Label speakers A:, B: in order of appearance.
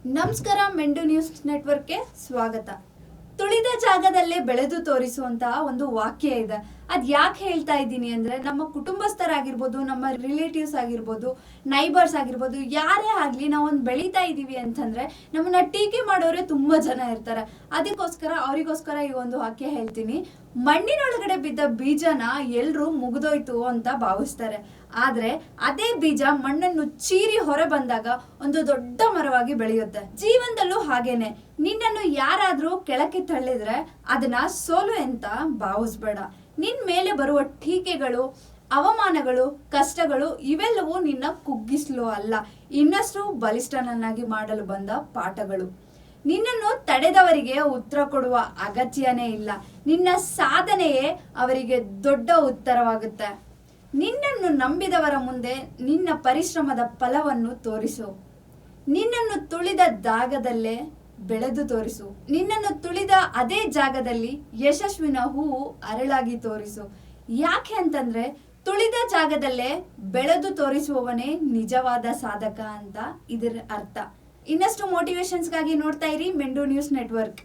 A: ನಮಸ್ಕಾರ, ಮೆಂಡು ನ್ಯೂಸ್ ನೆಟ್ವರ್ಕ್ಗೆ ಸ್ವಾಗತ. ತುಳಿದ ಜಾಗದಲ್ಲೇ ಬೆಳೆದು ತೋರಿಸುವಂತಹ ಒಂದು ವಾಕ್ಯ ಇದೆ. ಅದ್ ಯಾಕೆ ಹೇಳ್ತಾ ಇದ್ದೀನಿ ಅಂದ್ರೆ, ನಮ್ಮ ಕುಟುಂಬಸ್ಥರಾಗಿರ್ಬೋದು, ನಮ್ಮ ರಿಲೇಟಿವ್ಸ್ ಆಗಿರ್ಬೋದು, ನೈಬರ್ಸ್ ಆಗಿರ್ಬೋದು, ಯಾರೇ ಆಗ್ಲಿ ನಾವೊಂದು ಬೆಳೀತಾ ಇದೀವಿ ಅಂತಂದ್ರೆ ನಮ್ಮನ್ನ ಟೀಕೆ ಮಾಡೋರೆ ತುಂಬಾ ಜನ ಇರ್ತಾರೆ. ಅದಕ್ಕೋಸ್ಕರ ಅವರಿಗೋಸ್ಕರ ಈ ಒಂದು ವಾಕ್ಯ ಹೇಳ್ತೀನಿ. ಮಣ್ಣಿನೊಳಗಡೆ ಬಿದ್ದ ಬೀಜನ ಎಲ್ರು ಮುಗಿದೋಯ್ತು ಅಂತ ಭಾವಿಸ್ತಾರೆ. ಆದ್ರೆ ಅದೇ ಬೀಜ ಮಣ್ಣನ್ನು ಚೀರಿ ಹೊರ ಬಂದಾಗ ಒಂದು ದೊಡ್ಡ ಮರವಾಗಿ ಬೆಳೆಯುತ್ತೆ. ಜೀವನದಲ್ಲೂ ಹಾಗೇನೆ, ನಿನ್ನನ್ನು ಯಾರಾದ್ರೂ ಕೆಳಕ್ಕೆ ತಳ್ಳಿದ್ರೆ ಅದನ್ನ ಸೋಲು ಅಂತ ಭಾವಿಸ್ಬೇಡ. ನಿನ್ ಮೇಲೆ ಬರುವ ಟೀಕೆಗಳು, ಅವಮಾನಗಳು, ಕಷ್ಟಗಳು ಇವೆಲ್ಲವೂ ನಿನ್ನ ಕುಗ್ಗಿಸಲು ಅಲ್ಲ, ಇನ್ನಷ್ಟು ಬಲಿಷ್ಠನನ್ನಾಗಿ ಮಾಡಲು ಬಂದ ಪಾಠಗಳು. ನಿನ್ನನ್ನು ತಡೆದವರಿಗೆ ಉತ್ತರ ಕೊಡುವ ಅಗತ್ಯನೇ ಇಲ್ಲ. ನಿನ್ನ ಸಾಧನೆಯೇ ಅವರಿಗೆ ದೊಡ್ಡ ಉತ್ತರವಾಗುತ್ತೆ. ನಿನ್ನನ್ನು ನಂಬಿದವರ ಮುಂದೆ ನಿನ್ನ ಪರಿಶ್ರಮದ ಫಲವನ್ನು ತೋರಿಸು. ನಿನ್ನನ್ನು ತುಳಿದ ಜಾಗದಲ್ಲೇ ಬೆಳೆದು ತೋರಿಸು. ನಿನ್ನನ್ನು ತುಳಿದ ಅದೇ ಜಾಗದಲ್ಲಿ ಯಶಸ್ವಿನ ಹೂವು ಅರಳಾಗಿ ತೋರಿಸು. ಯಾಕೆ ಅಂತಂದ್ರೆ, ತುಳಿದ ಜಾಗದಲ್ಲೇ ಬೆಳೆದು ತೋರಿಸುವವನೇ ನಿಜವಾದ ಸಾಧಕ ಅಂತ ಇದರ ಅರ್ಥ. ಇನ್ನಷ್ಟು ಮೋಟಿವೇಶನ್ಸ್ಗಾಗಿ ನೋಡ್ತಾ ಇರಿ ಮೆಂಡು ನ್ಯೂಸ್ ನೆಟ್ವರ್ಕ್.